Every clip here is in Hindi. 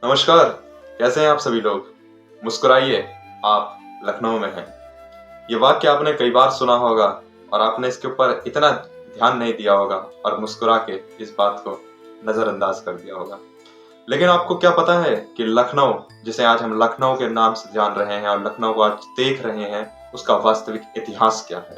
नमस्कार। कैसे हैं आप सभी लोग। मुस्कुराइए, आप लखनऊ में हैं। ये वाक्य आपने कई बार सुना होगा और आपने इसके ऊपर इतना ध्यान नहीं दिया होगा और मुस्कुरा के इस बात को नजरअंदाज कर दिया होगा। लेकिन आपको क्या पता है कि लखनऊ, जिसे आज हम लखनऊ के नाम से जान रहे हैं और लखनऊ को आज देख रहे हैं, उसका वास्तविक इतिहास क्या है।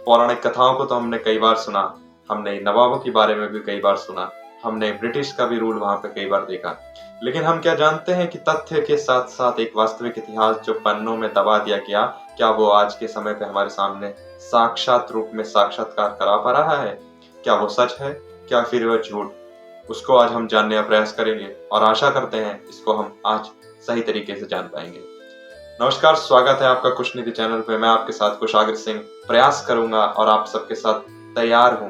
पौराणिक कथाओं को तो हमने कई बार सुना, हमने नवाबों के बारे में भी कई बार सुना, हमने ब्रिटिश का भी रूल वहां पे कई बार देखा। लेकिन हम क्या जानते हैं कि तथ्य के साथ साथ एक वास्तविक इतिहास जो पन्नों में दबा दिया गया, क्या वो आज के समय पे हमारे सामने साक्षात रूप में साक्षात्कार करा पा रहा है? क्या वो सच है, क्या फिर वह झूठ? उसको आज हम जानने का प्रयास करेंगे और आशा करते हैं इसको हम आज सही तरीके से जान पाएंगे। नमस्कार, स्वागत है आपका कुशनिधि चैनल पे। मैं आपके साथ कुशाग्र सिंह प्रयास करूंगा और आप सबके साथ तैयार हूं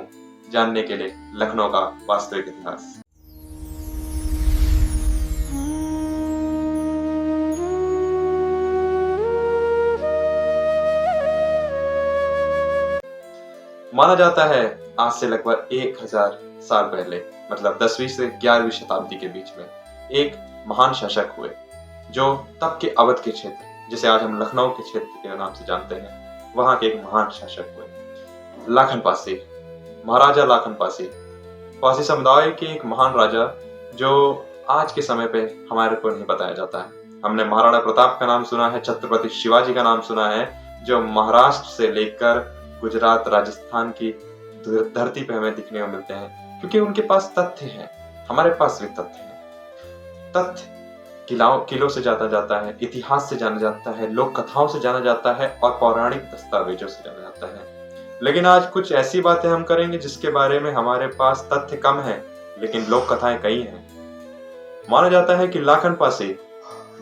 जानने के लिए लखनऊ का वास्तविक इतिहास। माना जाता है आज से लगभग 1000 साल पहले, मतलब 10वीं से 11वीं शताब्दी के बीच में एक महान शासक हुए जो तब के अवध के क्षेत्र, जिसे आज हम लखनऊ के क्षेत्र के नाम से जानते हैं, वहां के एक महान शासक हुए लाखन पासी, महाराजा लाखन पासी। पासी समुदाय के एक महान राजा जो आज के समय पे हमारे को नहीं बताया जाता है। हमने महाराणा प्रताप का नाम सुना है, छत्रपति शिवाजी का नाम सुना है, जो महाराष्ट्र से लेकर गुजरात, राजस्थान की धरती पे हमें दिखने को मिलते हैं, क्योंकि उनके पास तथ्य हैं। हमारे पास भी तथ्य हैं। तथ्य किलों से जाना जाता है, इतिहास से जाना जाता है, लोक कथाओं से जाना जाता है और पौराणिक दस्तावेजों से जाना जाता है। लेकिन आज कुछ ऐसी बातें हम करेंगे जिसके बारे में हमारे पास तथ्य कम है, लेकिन लोक कथाएं कई हैं। माना जाता है कि लाखन पासी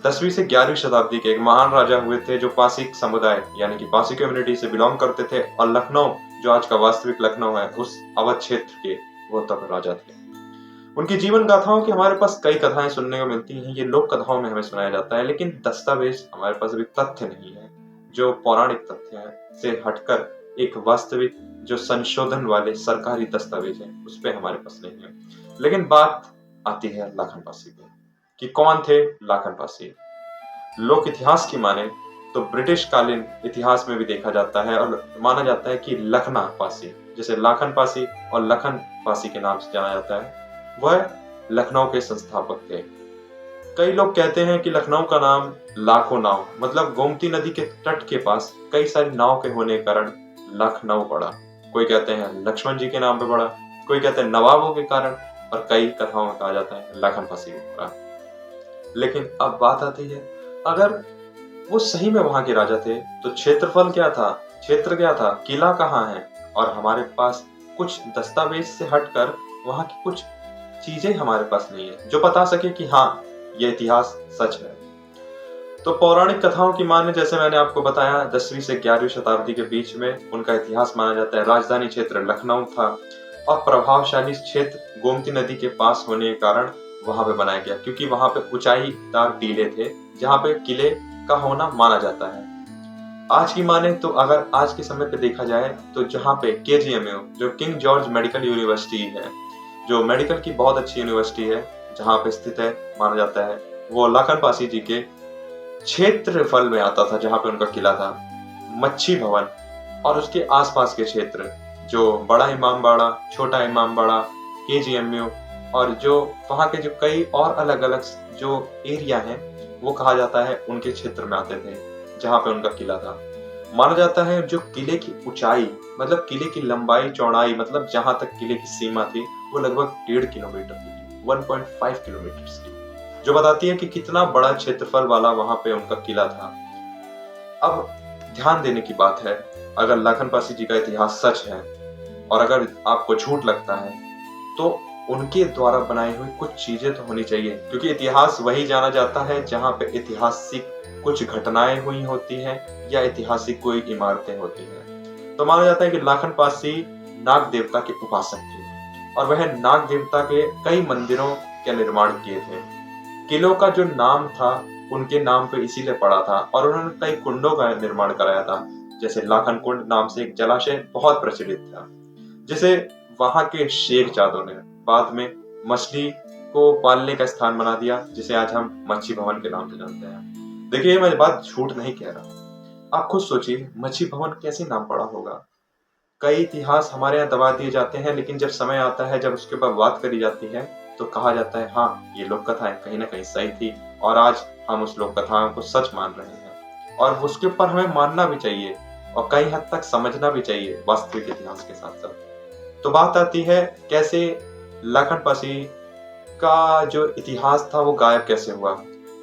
10वीं से 11वीं शताब्दी के एक महान राजा हुए थे जो पासी समुदाय यानी कि पासी कम्युनिटी से बिलोंग करते थे, और लखनऊ जो आज का वास्तविक लखनऊ है, उस अवध क्षेत्र के वो तब राजा थे। उनकी जीवन गाथाओं की हमारे पास कई कथाएं सुनने को मिलती हैं, ये लोक कथाओं में हमें सुनाया जाता है, लेकिन दस्तावेज हमारे पास अभी तथ्य नहीं है जो पौराणिक तथ्य है से हटकर एक वास्तविक जो संशोधन वाले सरकारी दस्तावेज है उस पर हमारे पास नहीं है। लेकिन बात आती है लाखन पासी की कि कौन थे लाखन पासी। लोक इतिहास की माने तो ब्रिटिश कालीन इतिहास में भी देखा जाता है और माना जाता है कि लखना पासी, जैसे लाखन पासी और लखन पासी के नाम से जाना जाता है, वह लखनऊ के संस्थापक थे। कई लोग कहते हैं कि लखनऊ का नाम लाखों नाव, मतलब गोमती नदी के तट के पास कई सारी नाव के होने के कारण लखनऊ पड़ा। कोई कहते हैं लक्ष्मण जी के नाम पे पड़ा, कोई कहते हैं नवाबों के कारण, और कई कथाओं में कहा जाता है लाखन पासी को पड़ा। लेकिन अब बात आती है, अगर वो सही में वहां के राजा थे तो क्षेत्रफल क्या था, क्षेत्र क्या था, किला कहाँ है, और हमारे पास कुछ दस्तावेज से हटकर वहां की कुछ चीजें हमारे पास नहीं है जो बता सके कि हाँ ये इतिहास सच है। तो पौराणिक कथाओं की माने, जैसे मैंने आपको बताया, 10वीं से 11वीं शताब्दी के बीच में उनका इतिहास माना जाता है। राजधानी क्षेत्र लखनऊ था और प्रभावशाली क्षेत्र गोमती नदी के पास होने के कारण वहां पे बनाया गया, क्योंकि वहां पे ऊंचाईदार टीले थे जहां पे किले का होना माना जाता है। आज की माने तो अगर आज के समय पे देखा जाए तो जहाँ पे KGMU जो किंग जॉर्ज मेडिकल यूनिवर्सिटी है, जो मेडिकल की बहुत अच्छी यूनिवर्सिटी है, जहाँ पे स्थित है, माना जाता है वो लाखन पासी जी के क्षेत्रफल में आता था, जहाँ पे उनका किला था। मच्छी भवन और उसके आसपास के क्षेत्र, जो बड़ा इमामबाड़ा, छोटा इमामबाड़ा, KGMU और जो वहाँ के जो कई और अलग अलग जो एरिया हैं, वो कहा जाता है उनके क्षेत्र में आते थे, जहाँ पे उनका किला था। माना जाता है जो किले की ऊंचाई, मतलब किले की लंबाई चौड़ाई, मतलब जहां तक किले की सीमा थी, वो लगभग 1.5 किलोमीटर की थी, 1.5 किलोमीटर की, जो बताती है कि कितना बड़ा क्षेत्रफल वाला वहां पे उनका किला था। अब ध्यान देने की बात है, अगर लाखन पासी जी का इतिहास सच है और अगर आपको झूठ लगता है तो उनके द्वारा बनाई हुई कुछ चीजें तो होनी चाहिए, क्योंकि इतिहास वही जाना जाता है जहां पे ऐतिहासिक कुछ घटनाएं हुई होती हैं या ऐतिहासिक कोई इमारतें होती हैं। तो माना जाता है कि लाखन पासी नाग देवता के उपासक थे और वह नाग देवता के कई मंदिरों का निर्माण किए थे। किलों का जो नाम था उनके नाम पे इसीलिए पड़ा था, और उन्होंने कई कुंडों का निर्माण कराया था, जैसे लाखन कुंड नाम से एक जलाशय बहुत प्रचलित था, जिसे वहां के शेख जादों ने बाद में मछली को पालने का स्थान बना दिया, जिसे आज हम मच्छी भवन के नाम से जानते हैं। देखिए, मैं बात झूठ नहीं कह रहा। आप खुद सोचिए, मच्छी भवन कैसे नाम पड़ा होगा। कई इतिहास हमारे यहाँ दबा दिए जाते हैं, लेकिन जब समय आता है, जब उसके ऊपर बात करी जाती है, तो कहा जाता है हाँ, ये लोक कथाएं कहीं ना कहीं सही थी, और आज हम उस लोक कथाओं को सच मान रहे हैं, और उसके ऊपर हमें मानना भी चाहिए और कई हद तक समझना भी चाहिए वास्तविक इतिहास के साथ साथ। तो बात आती है कैसे लाखन पासी का जो इतिहास था वो गायब कैसे हुआ।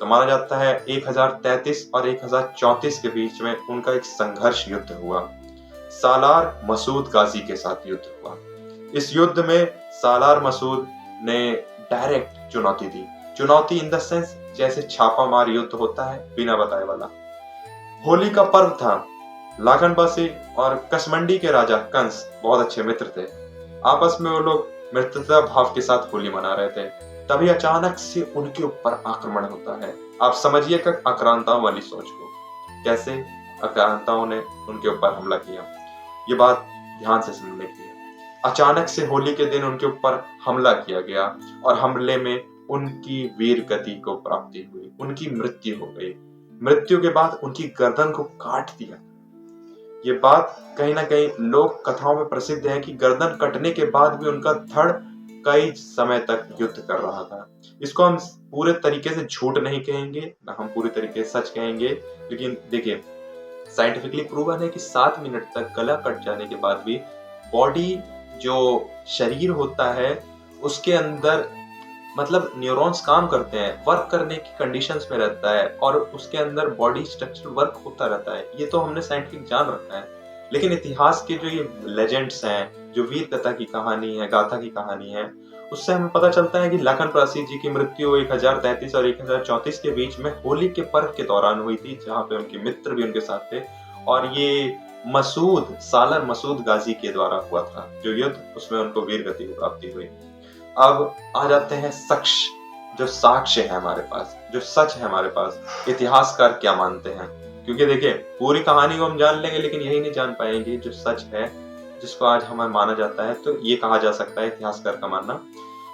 तो माना जाता है 1033 और 1034 के बीच में उनका एक संघर्ष युद्ध हुआ। सालार मसूद गाजी के साथ युद्ध हुआ। इस युद्ध में सालार मसूद ने डायरेक्ट चुनौती दी। चुनौती इन द सेंस जैसे छापामार युद्ध होता है, बिना बताए वाला। होली का पर्व था। लाखन पासी और कसमंडी के राजा कंस बहुत अच्छे मित्र थे। आपस में वो लोग मित्रता भाव के साथ होली मना रहे थे। तभी अचानक से उनके ऊपर आक्रमण होता है। आप समझिएगा आक्रांताओं वाली सोच को, कैसे आक्रांताओं ने उनके ऊपर हमला किया। ये बात ध्यान से सुनने की है। अचानक से होली के दिन उनके ऊपर हमला किया गया और हमले में उनकी वीर गति को प्राप्ति हुई, उनकी मृत्यु हो गई। मृत्यु के बाद उनकी गर्दन को काट दिया। ये बात कहीं ना कहीं लोक कथाओं में प्रसिद्ध है कि गर्दन कटने के बाद भी उनका धड़ कई समय तक युद्ध कर रहा था। इसको हम पूरे तरीके से झूठ नहीं कहेंगे, ना हम पूरी तरीके से सच कहेंगे, लेकिन देखिए, साइंटिफिकली प्रूवन है कि 7 मिनट तक गला कट जाने के बाद भी बॉडी, जो शरीर होता है, उसके अंदर मतलब न्यूरॉन्स काम करते हैं, वर्क करने की कंडीशंस में रहता है और उसके अंदर बॉडी स्ट्रक्चर वर्क होता रहता है। ये तो हमने साइंटिफिक जान रखा है। लेकिन इतिहास के जो ये लेजेंड्स हैं, जो वीर कथा की कहानी है, गाथा की कहानी है, उससे हमें पता चलता है कि लाखन पासी जी की मृत्यु 1033 और 1034 के बीच में होली के पर्व के दौरान हुई थी, जहाँ पे उनके मित्र भी उनके साथ थे। और ये सालार मसूद गाजी के द्वारा हुआ था जो युद्ध, उसमें उनको वीर गति की प्राप्ति हुई। अब आ जाते हैं जो साक्ष्य है हमारे पास, जो सच है हमारे पास, इतिहासकार क्या मानते हैं। क्योंकि देखिए, पूरी कहानी को हम जान लेंगे लेकिन यही नहीं जान पाएंगे जो सच है, जिसको आज हमें माना जाता है। तो ये कहा जा सकता है इतिहासकार का मानना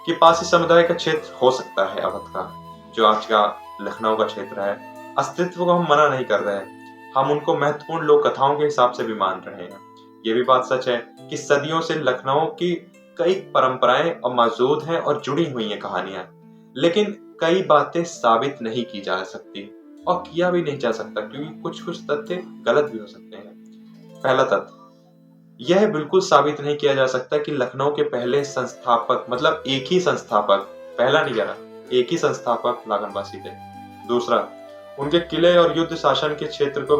कि पासी समुदाय का क्षेत्र हो सकता है अवध का, जो आज का लखनऊ का क्षेत्र है, अस्तित्व को हम मना नहीं कर रहे हैं, हम उनको महत्वपूर्ण लोक कथाओं के हिसाब से भी मान रहे हैं। ये भी बात सच है कि सदियों से लखनऊ की कई परंपराएं और मौजूद हैं और जुड़ी हुई हैं कहानियां, लेकिन कई बातें साबित नहीं की जा सकती और किया भी नहीं जा सकता, क्योंकि कुछ तथ्य गलत भी हो सकते हैं। पहला तथ्य, यह बिल्कुल साबित नहीं किया जा सकता कि लखनऊ के पहले संस्थापक, मतलब एक ही संस्थापक, पहला नहीं कह रहा, एक ही संस्थापक लाखन पासी थे। दूसरा, उनके किले और युद्ध शासन के क्षेत्र को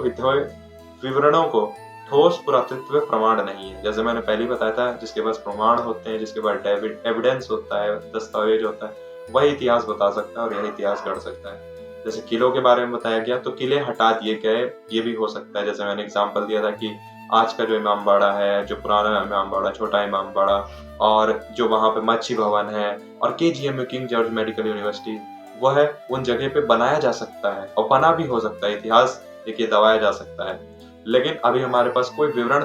विवरणों को ठोस पुरातत्व प्रमाण नहीं है। जैसे मैंने पहले बताया था, जिसके पास प्रमाण होते हैं, जिसके पास एविडेंस होता है, दस्तावेज होता है, वही इतिहास बता सकता है और यही इतिहास गढ़ सकता है। जैसे किलों के बारे में बताया गया, तो किले हटा दिए गए, ये भी हो सकता है। जैसे मैंने एग्जांपल दिया था कि आज का जो इमाम बाड़ा है, जो पुराना इमाम बाड़ा, छोटा इमाम बाड़ा, और जो वहाँ पे मच्छी भवन है और KGMU king George medical university, वह उन जगह पे बनाया जा सकता है और बना भी हो सकता है। इतिहास देखिए दबाया जा सकता है, लेकिन अभी हमारे पास कोई विवरण,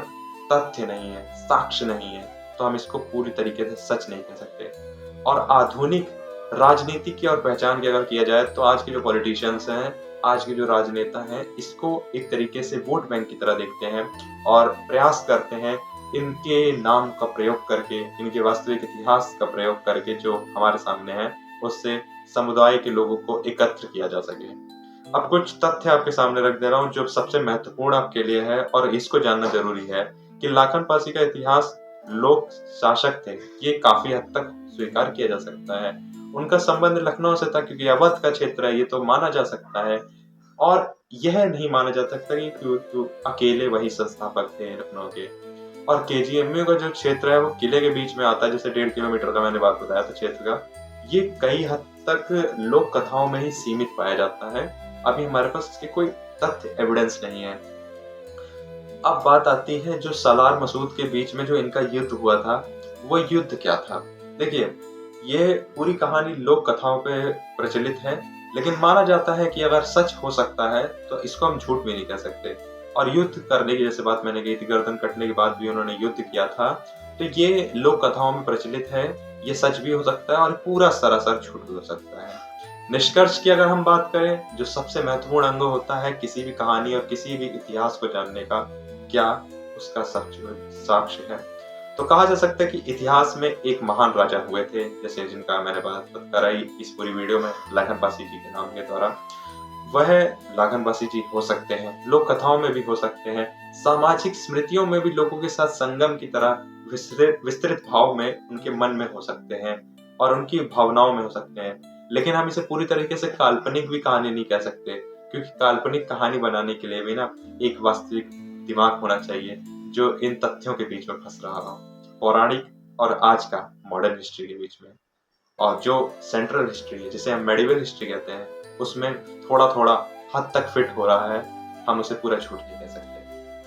तथ्य नहीं है, साक्ष्य नहीं है, तो हम इसको पूरी तरीके से सच नहीं कह सकते। और आधुनिक राजनीति की और पहचान की अगर किया जाए, तो आज के जो पॉलिटिशियंस हैं, आज के जो राजनेता हैं, इसको एक तरीके से वोट बैंक की तरह देखते हैं और प्रयास करते हैं इनके नाम का प्रयोग करके, इनके वास्तविक इतिहास का प्रयोग करके जो हमारे सामने है, उससे समुदाय के लोगों को एकत्र किया जा सके। अब कुछ तथ्य आपके सामने रख दे रहा हूँ जो सबसे महत्वपूर्ण आपके लिए है और इसको जानना जरूरी है कि लाखन पासी का इतिहास लोक शासक थे, ये काफी हद तक स्वीकार किया जा सकता है। उनका संबंध लखनऊ से था क्योंकि अवध का क्षेत्र है, ये तो माना जा सकता है। और यह नहीं माना जा सकता कि अकेले वही संस्थापक थे लखनऊ के। और KGMU का जो क्षेत्र है वो किले के बीच में आता है, जैसे 1.5 किलोमीटर का मैंने बात बताया था क्षेत्र का, ये कई हद तक लोक कथाओं में ही सीमित पाया जाता है। अभी हमारे पास इसके कोई तथ्य एविडेंस नहीं है। अब बात आती है जो सालार मसूद के बीच में जो इनका युद्ध हुआ था, वो युद्ध क्या था। देखिए, ये पूरी कहानी लोक कथाओं पे प्रचलित है, लेकिन माना जाता है कि अगर सच हो सकता है तो इसको हम झूठ भी नहीं कह सकते। और युद्ध करने की जैसे बात मैंने कही थी, गर्दन कटने के बाद भी उन्होंने युद्ध किया था, तो ये लोक कथाओं में प्रचलित है ये सच भी हो सकता है और पूरा सरासर झूठ भी हो सकता है। निष्कर्ष की अगर हम बात करें, जो सबसे महत्वपूर्ण अंग होता है किसी भी कहानी और किसी भी इतिहास को जानने का, क्या उसका साक्ष्य है। तो कहा जा सकता है कि इतिहास में एक महान राजा हुए थे, जैसे जिनका मैंने बात कराई इस पूरी वीडियो में, लाघनपासी जी के नाम के द्वारा। वह लाघनपासी जी हो सकते हैं, लोक कथाओं में भी हो सकते हैं, सामाजिक स्मृतियों में भी लोगों के साथ संगम की तरह विस्तृत भाव में उनके मन में हो सकते हैं और उनकी भावनाओं में हो सकते हैं। लेकिन हम इसे पूरी तरीके से काल्पनिक भी कहानी नहीं कह सकते, क्योंकि काल्पनिक कहानी बनाने के लिए भी ना एक वास्तविक दिमाग होना चाहिए जो इन तथ्यों के बीच में फंस रहा हो, पौराणिक और आज का मॉडर्न हिस्ट्री के बीच में। और जो सेंट्रल हिस्ट्री है, जिसे हम मेडिवल हिस्ट्री कहते हैं, उसमें थोड़ा थोड़ा हद तक फिट हो रहा है। हम उसे पूरा झूठ नहीं कह सकते।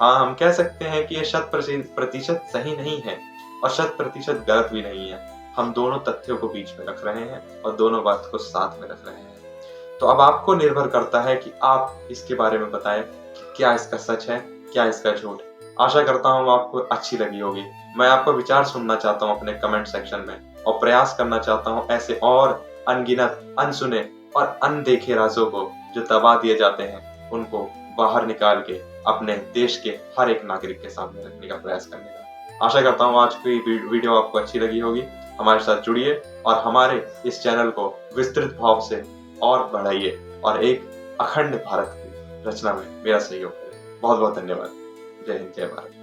हाँ, हम कह सकते हैं कि ये 100% सही नहीं है और 100% गलत भी नहीं है। हम दोनों तथ्यों को बीच में रख रहे हैं और दोनों बात को साथ में रख रहे हैं। तो अब आपको निर्भर करता है कि आप इसके बारे में बताएं कि क्या इसका सच है, क्या इसका झूठ। आशा करता हूँ आपको अच्छी लगी होगी। मैं आपका विचार सुनना चाहता हूँ अपने कमेंट सेक्शन में, और प्रयास करना चाहता हूँ ऐसे और अनगिनत, अनसुने और अनदेखे राजों को जो दबा दिए जाते हैं, उनको बाहर निकाल के अपने देश के हर एक नागरिक के सामने रखने का प्रयास करने का। आशा करता हूँ आज की वीडियो आपको अच्छी लगी होगी। हमारे साथ जुड़िए और हमारे इस चैनल को विस्तृत भाव से और बढ़ाइए और एक अखंड भारत की रचना में मेरा सहयोग करें। बहुत बहुत धन्यवाद। जय हिंद, जय भारत।